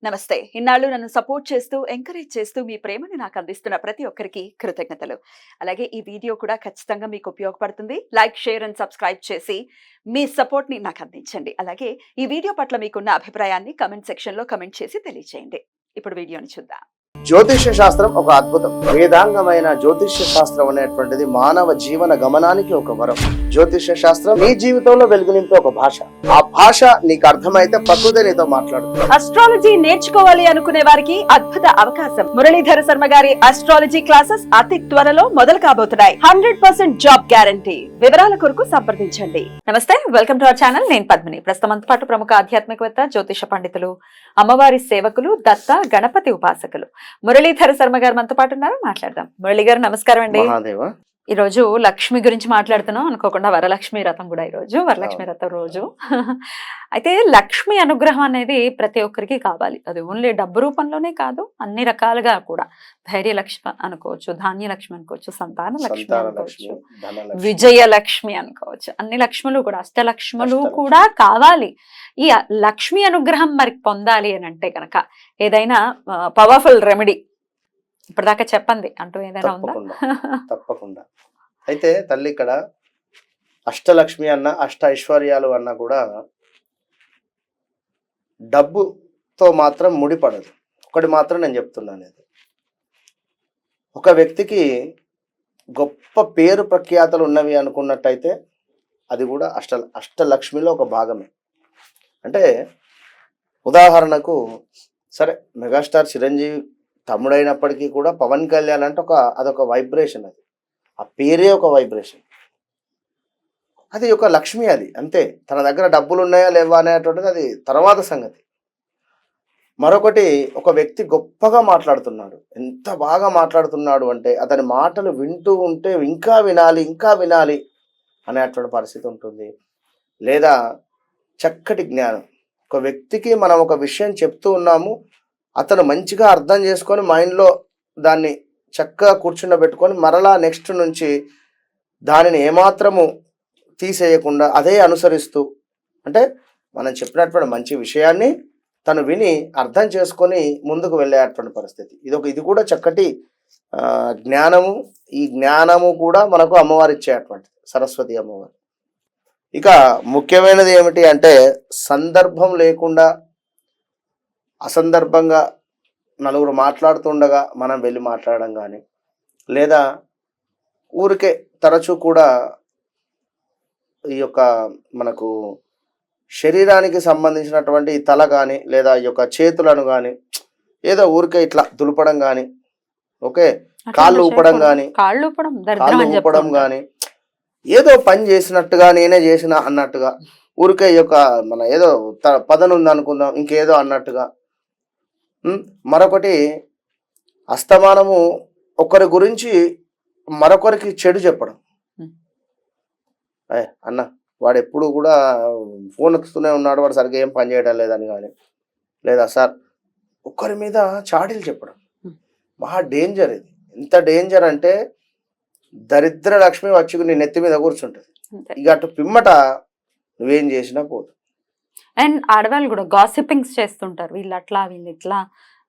నమస్తే. ఇన్నాళ్ళు నన్ను సపోర్ట్ చేస్తూ, ఎంకరేజ్ చేస్తూ మీ ప్రేమని నాకు అందిస్తున్న ప్రతి ఒక్కరికి కృతజ్ఞతలు. అలాగే ఈ వీడియో కూడా ఖచ్చితంగా మీకు ఉపయోగపడుతుంది. లైక్, షేర్ అండ్ సబ్స్క్రైబ్ చేసి మీ సపోర్ట్‌ని నాకు అందించండి. అలాగే ఈ వీడియో పట్ల మీకున్న అభిప్రాయాన్ని కామెంట్ సెక్షన్‌లో కామెంట్ చేసి తెలియజేయండి. ఇప్పుడు వీడియోని చూద్దాం. జ్యోతిష్య శాస్త్రం ఒక అద్భుతం. వేదాంగమైన జ్యోతిష్య శాస్త్రం అనేటువంటిది మానవ జీవన గమనానికి ఒక వరం. జ్యోతిష్య శాస్త్రం నీ జీవితంలో వెలుగునింపే ఒక భాష. ఆ భాష నీకు అర్థమైతే ప్రకృతి నీతో మాట్లాడుతుంది. అస్ట్రాలజీ నేర్చుకోవాలి అనుకునే వారికి అద్భుత అవకాశం. మురళీధర శర్మ గారి అస్ట్రాలజీ క్లాసెస్ అతి త్వరలో మొదలు కాబోతున్నాయి. 100% జాబ్ గ్యారంటీ. వివరాల కొరకు సంప్రదించండి. నమస్తే, వెల్కమ్ టు అవర్ ఛానల్. నేను పద్మిని. ప్రస్తుతం పాటు ప్రముఖ ఆధ్యాత్మికవేత్త, జ్యోతిష పండితులు, అమ్మవారి సేవకులు, దత్త గణపతి ఉపాసకులు మురళీధర శర్మ గారు మనతో పాటు ఉన్నారు. మాట్లాడదాం. మురళి గారు నమస్కారం అండి. ఈ రోజు లక్ష్మి గురించి మాట్లాడుతున్నాం. అనుకోకుండా వరలక్ష్మి రథం కూడా ఈ రోజు వరలక్ష్మి రథం రోజు. అయితే లక్ష్మి అనుగ్రహం అనేది ప్రతి ఒక్కరికి కావాలి. అది ఓన్లీ డబ్బు రూపంలోనే కాదు, అన్ని రకాలుగా కూడా. ధైర్య లక్ష్మి అనుకోవచ్చు, ధాన్య లక్ష్మి అనుకోవచ్చు, సంతాన లక్ష్మి అనుకోవచ్చు, విజయలక్ష్మి అనుకోవచ్చు. అన్ని లక్ష్ములు కూడా, అష్టలక్ష్ములు కూడా కావాలి. ఈ లక్ష్మి అనుగ్రహం మరి పొందాలి అని అంటే కనుక ఏదైనా పవర్ఫుల్ రెమెడీ ఇప్పటిదాకా చెప్పండి అంటూ ఏదైనా ఉందా? తప్పకుండా. అయితే తల్లి, ఇక్కడ అష్టలక్ష్మి అన్న, అష్ట ఐశ్వర్యాలు అన్న కూడా డబ్బుతో మాత్రం ముడిపడదు. ఒకటి మాత్రం నేను చెప్తున్నాను, ఇది ఒక వ్యక్తికి గొప్ప పేరు ప్రఖ్యాతలు ఉన్నవి అనుకున్నట్టయితే అది కూడా అష్టలక్ష్మిలో ఒక భాగమే. అంటే ఉదాహరణకు సరే, మెగాస్టార్ చిరంజీవి తమ్ముడైనప్పటికీ కూడా పవన్ కళ్యాణ్ అంటే అదొక వైబ్రేషన్. అది ఆ పేరే ఒక వైబ్రేషన్. అది ఒక లక్ష్మి. అది అంతే. తన దగ్గర డబ్బులు ఉన్నాయా లేవా అనేటువంటిది అది తర్వాత సంగతి. మరొకటి, ఒక వ్యక్తి గొప్పగా మాట్లాడుతున్నాడు, ఎంత బాగా మాట్లాడుతున్నాడు అంటే అతని మాటలు వింటూ ఉంటే ఇంకా వినాలి ఇంకా వినాలి అనేటువంటి పరిస్థితి ఉంటుంది. లేదా చక్కటి జ్ఞానం. ఒక వ్యక్తికి మనం ఒక విషయం చెప్తూ ఉన్నాము, అతను మంచిగా అర్థం చేసుకొని మైండ్లో దాన్ని చక్కగా కూర్చుండబెట్టుకొని మరలా నెక్స్ట్ నుంచి దానిని ఏమాత్రము తీసేయకుండా అదే అనుసరిస్తూ, అంటే మనం చెప్పినటువంటి మంచి విషయాన్ని తను విని అర్థం చేసుకొని ముందుకు వెళ్ళేటువంటి పరిస్థితి. ఇది కూడా చక్కటి జ్ఞానము. ఈ జ్ఞానము కూడా మనకు అమ్మవారు ఇచ్చేటువంటిది, సరస్వతి అమ్మవారు. ఇక ముఖ్యమైనది ఏమిటి అంటే, సందర్భం లేకుండా అసందర్భంగా నలుగురు మాట్లాడుతుండగా మనం వెళ్ళి మాట్లాడడం కానీ, లేదా ఊరికే తరచూ కూడా ఈ యొక్క మనకు శరీరానికి సంబంధించినటువంటి తల కానీ లేదా ఈ యొక్క చేతులను కానీ ఏదో ఊరికే ఇట్లా దులపడం కానీ, ఓకే, కాళ్ళు ఊపడం కానీ, కాళ్ళు ఊపడం కానీ, ఏదో పని చేసినట్టుగా నేనే చేసిన అన్నట్టుగా, ఊరికే ఈ యొక్క మన ఏదో పదను ఉంది అనుకుందాం ఇంకేదో అన్నట్టుగా. మరొకటి, అస్తమానము ఒకరి గురించి మరొకరికి చెడు చెప్పడం. అన్న వాడు ఎప్పుడు కూడా ఫోన్ ఎత్తుతూనే ఉన్నాడు, వాడు సరిగ్గా ఏం పని చేయడం లేదని కానీ, లేదా సార్ ఒకరి మీద చాడీలు చెప్పడం. మహా డేంజర్ ఇది. ఎంత డేంజర్ అంటే దరిద్ర లక్ష్మి వచ్చి నీ నెత్తి మీద కూర్చుంటుంది. ఇక అటు పిమ్మట నువ్వేం చేసినా పోదు. అండ్ ఆడవాళ్ళు కూడా గాసిపింగ్స్ చేస్తుంటారు, వీళ్ళు అట్లా వీళ్ళు ఇట్లా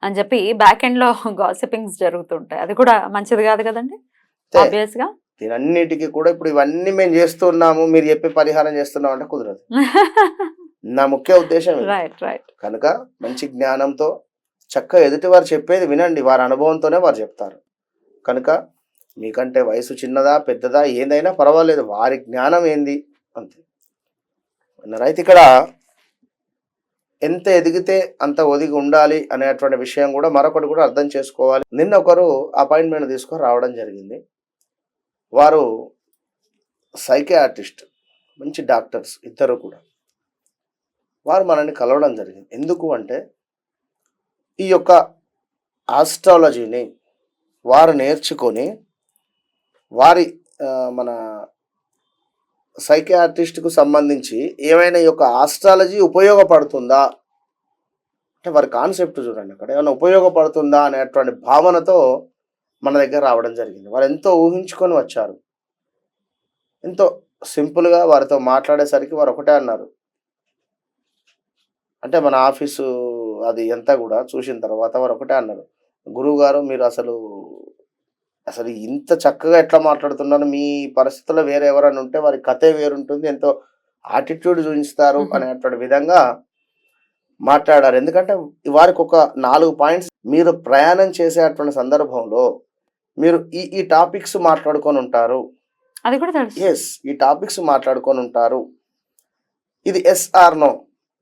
అని చెప్పి బ్యాక్ ఎండ్ లో గాసిపింగ్స్ జరుగుతుంటాయి. అది కూడా మంచిది కాదు కదండి. ఆబ్వియస్ గా దీనన్నిటికీ కూడా ఇప్పుడు ఇవన్నీ మేము చేస్తున్నాము, మీరు చెప్పే పరిహారం చేస్తున్నాం అంటే కుదరదు. నా ముఖ్య ఉద్దేశం కనుక మంచి జ్ఞానంతో చక్కగా ఎదుటి వారు చెప్పేది వినండి. వారి అనుభవంతోనే వారు చెప్తారు. కనుక మీకంటే వయసు చిన్నదా పెద్దదా ఏదైనా పర్వాలేదు, వారి జ్ఞానం ఏంది అంతే. రైతు ఇక్కడ ఎంత ఎదిగితే అంత ఒదిగి ఉండాలి అనేటువంటి విషయం కూడా మరొకటి కూడా అర్థం చేసుకోవాలి. నిన్న ఒకరు అపాయింట్మెంట్ తీసుకొని రావడం జరిగింది. వారు సైకియాట్రిస్ట్, మంచి డాక్టర్స్ ఇద్దరు కూడా. వారు మనల్ని కలవడం జరిగింది. ఎందుకు అంటే ఈ యొక్క ఆస్ట్రాలజీని వారు నేర్చుకొని వారి మన సైకియాట్రిస్ట్కు సంబంధించి ఏమైనా ఈ యొక్క ఆస్ట్రాలజీ ఉపయోగపడుతుందా అంటే వారి కాన్సెప్ట్ చూడండి, అక్కడ ఏమైనా ఉపయోగపడుతుందా అనేటువంటి భావనతో మన దగ్గర రావడం జరిగింది. వారు ఎంతో ఊహించుకొని వచ్చారు. ఎంతో సింపుల్గా వారితో మాట్లాడేసరికి వారు ఒకటే అన్నారు, అంటే మన ఆఫీసు అది అంతా కూడా చూసిన తర్వాత వారు ఒకటే అన్నారు, గురువు గారు మీరు అసలు అసలు ఇంత చక్కగా ఎట్లా మాట్లాడుతున్నారు, మీ పరిస్థితుల్లో వేరే ఎవరైనా ఉంటే వారి కథే వేరుంటుంది, ఎంతో ఆటిట్యూడ్ చూపిస్తారు అనేటువంటి విధంగా మాట్లాడారు. ఎందుకంటే వారికి ఒక 4 పాయింట్స్, మీరు ప్రయాణం చేసేటువంటి సందర్భంలో మీరు ఈ టాపిక్స్ మాట్లాడుకొని ఉంటారు, అది కూడా తెలుసు. ఎస్ ఈ టాపిక్స్ మాట్లాడుకొని ఉంటారు, ఇది ఎస్ ఆర్ నో.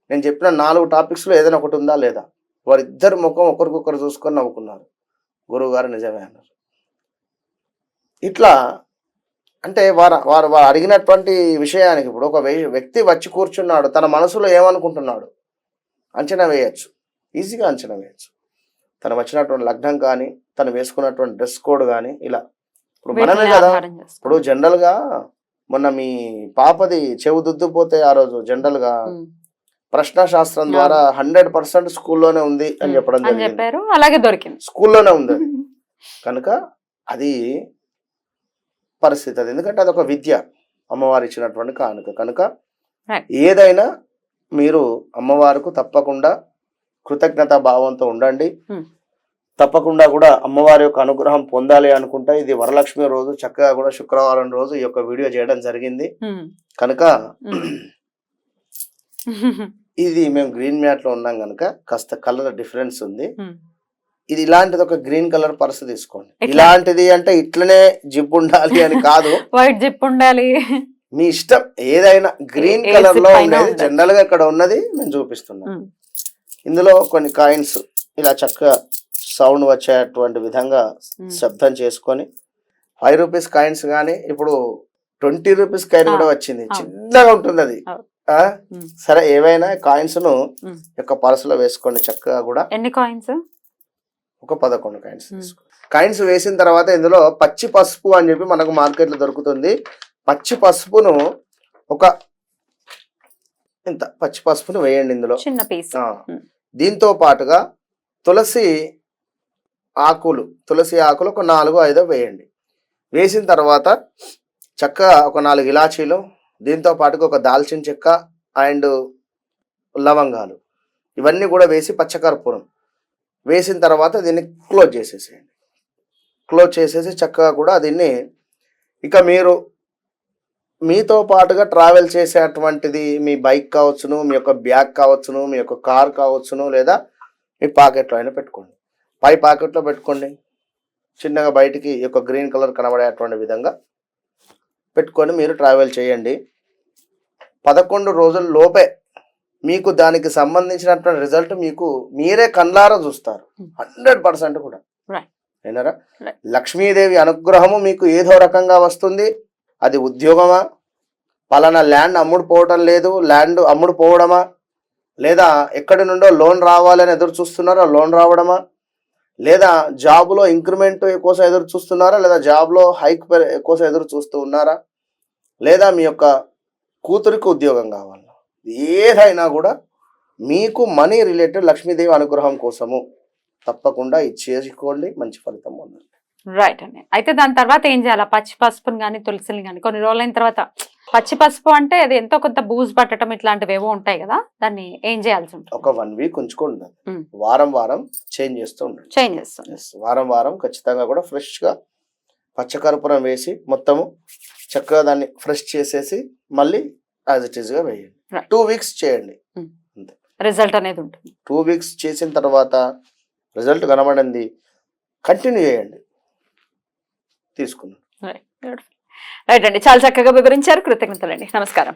నేను చెప్పిన 4 టాపిక్స్లో ఏదైనా ఒకటి ఉందా లేదా? వారిద్దరు ముఖం ఒకరికొకరు చూసుకొని నవ్వుకున్నారు. గురువు గారు నిజమే అన్నారు. ఇట్లా అంటే వారు వారు వారు అడిగినటువంటి విషయానికి ఇప్పుడు ఒక వ్యక్తి వచ్చి కూర్చున్నాడు, తన మనసులో ఏమనుకుంటున్నాడు అంచనా వేయచ్చు, ఈజీగా అంచనా వేయచ్చు. తను వచ్చినటువంటి లగ్నం కానీ, తను వేసుకున్నటువంటి డ్రెస్ కోడ్ కానీ, ఇలా ఇప్పుడు మనమే కదా. ఇప్పుడు జనరల్గా మొన్న మీ పాపది చెవు దుద్దుపోతే ఆ రోజు జనరల్గా ప్రశ్నశాస్త్రం ద్వారా 100% స్కూల్లోనే ఉంది అని చెప్పడం చెప్పారు, అలాగే దొరికింది, స్కూల్లోనే ఉంది. కనుక అది పరిస్థితి, అది ఎందుకంటే అదొక విద్య, అమ్మవారు ఇచ్చినటువంటి కానుక. కనుక ఏదైనా మీరు అమ్మవారికి తప్పకుండా కృతజ్ఞతా భావంతో ఉండండి. తప్పకుండా కూడా అమ్మవారి యొక్క అనుగ్రహం పొందాలి అనుకుంటే ఇది వరలక్ష్మి రోజు చక్కగా కూడా శుక్రవారం రోజు ఈ యొక్క వీడియో చేయడం జరిగింది. కనుక ఇది మేము గ్రీన్ మ్యాట్ లో ఉన్నాం కనుక కాస్త కలర్ డిఫరెన్స్ ఉంది. ఇది ఇలాంటిది ఒక గ్రీన్ కలర్ పర్స్ తీసుకోండి. ఇలాంటిది అంటే ఇట్లనే జిప్ ఉండాలి అని కాదు, వైట్ జిప్ ఉండాలి, మీ ఇష్టం. ఏదైనా గ్రీన్ కలర్ లో ఉండేది జనరల్ గా ఇక్కడ ఉన్నది మేము చూపిస్తున్నాం. ఇందులో కొన్ని కాయిన్స్ ఇలా చక్కగా సౌండ్ వచ్చేటువంటి విధంగా శబ్దం చేసుకొని 5 రూపీస్ కాయిన్స్ కానీ, ఇప్పుడు 20 రూపీస్ కాయిన్ కూడా వచ్చింది, చిన్నగా ఉంటుంది అది. సరే ఏవైనా కాయిన్స్ ను యొక్క పర్సులో వేసుకోండి చక్కగా కూడా. ఎన్ని కాయిన్స్? ఒక 11 కాయిన్స్ తీసుకోండి. కాయిన్స్ వేసిన తర్వాత ఇందులో పచ్చి పసుపు అని చెప్పి మనకు మార్కెట్ లో దొరుకుతుంది. పచ్చి పసుపును ఒక ఇంత పచ్చి పసుపును వేయండి ఇందులో, చిన్న పీస్. దీంతో పాటుగా తులసి ఆకులు ఒక 4-5 వేయండి. వేసిన తర్వాత చక్కగా ఒక 4 ఇలాచీలు, దీంతో పాటుగా ఒక దాల్చిన చెక్క అండ్ లవంగాలు, ఇవన్నీ కూడా వేసి పచ్చకర్పూరం వేసిన తర్వాత దీన్ని క్లోజ్ చేసేసేయండి. క్లోజ్ చేసేసి చక్కగా కూడా దీన్ని ఇక మీరు మీతో పాటుగా ట్రావెల్ చేసేటువంటిది మీ బైక్ కావచ్చును, మీ యొక్క బ్యాగ్ కావచ్చును, మీ యొక్క కార్ కావచ్చును, లేదా మీ పాకెట్లో అయినా పెట్టుకోండి. పై పాకెట్లో పెట్టుకోండి, చిన్నగా బయటికి ఈ యొక్క గ్రీన్ కలర్ కనబడేటువంటి విధంగా పెట్టుకొని మీరు ట్రావెల్ చేయండి. 11 రోజుల లోపే మీకు దానికి సంబంధించినటువంటి రిజల్ట్ మీకు మీరే కళ్ళారా చూస్తారు, 100% కూడా. అయినారా? లక్ష్మీదేవి అనుగ్రహము మీకు ఏదో రకంగా వస్తుంది. అది ఉద్యోగమా, పలానా ల్యాండ్ అమ్ముడు పోవటం లేదు, ల్యాండ్ అమ్ముడు పోవడమా, లేదా ఎక్కడి నుండో లోన్ రావాలని ఎదురు చూస్తున్నారా, లోన్ రావడమా, లేదా జాబ్లో ఇంక్రిమెంట్ కోసం ఎదురు చూస్తున్నారా, లేదా జాబ్లో హైక్ కోసం ఎదురు చూస్తూ ఉన్నారా, లేదా మీ యొక్క కూతురికి ఉద్యోగం కావాలా, ఏదైనా కూడా మీకు మనీ రిలేటెడ్ లక్ష్మీదేవి అనుగ్రహం కోసము తప్పకుండా ఇచ్చేసుకోండి, మంచి ఫలితం పొందండి. రైట్ అండి. అయితే దాని తర్వాత ఏం చేయాలి? పచ్చి పసుపుని కానీ తులసిని కానీ కొన్ని రోజులైన తర్వాత, పచ్చి పసుపు అంటే అది ఎంతో కొంత బూజు పట్టడం ఇట్లాంటివి ఏవో ఉంటాయి కదా, దాన్ని ఏం చేయాల్సి ఉంటుంది? ఒక 1 వీక్ ఉంచుకోండి, వారం చేంజ్ చేస్తూ ఉండండి. వారం ఖచ్చితంగా కూడా ఫ్రెష్ గా పచ్చకర్పూరం వేసి మొత్తము చక్కగా దాన్ని ఫ్రెష్ చేసేసి మళ్ళీ యాజ్ ఇట్ ఈస్ గా వేయండి. 2 వీక్స్ చేయండి, అంతే రిజల్ట్ అనేది ఉంటుంది. 2 వీక్స్ చేసిన తర్వాత రిజల్ట్ కనబడింది, కంటిన్యూ చేయండి, తీసుకున్నాను. రైట్ అండి, చాలా చక్కగా వివరించారు. కృతజ్ఞతలండి. నమస్కారం.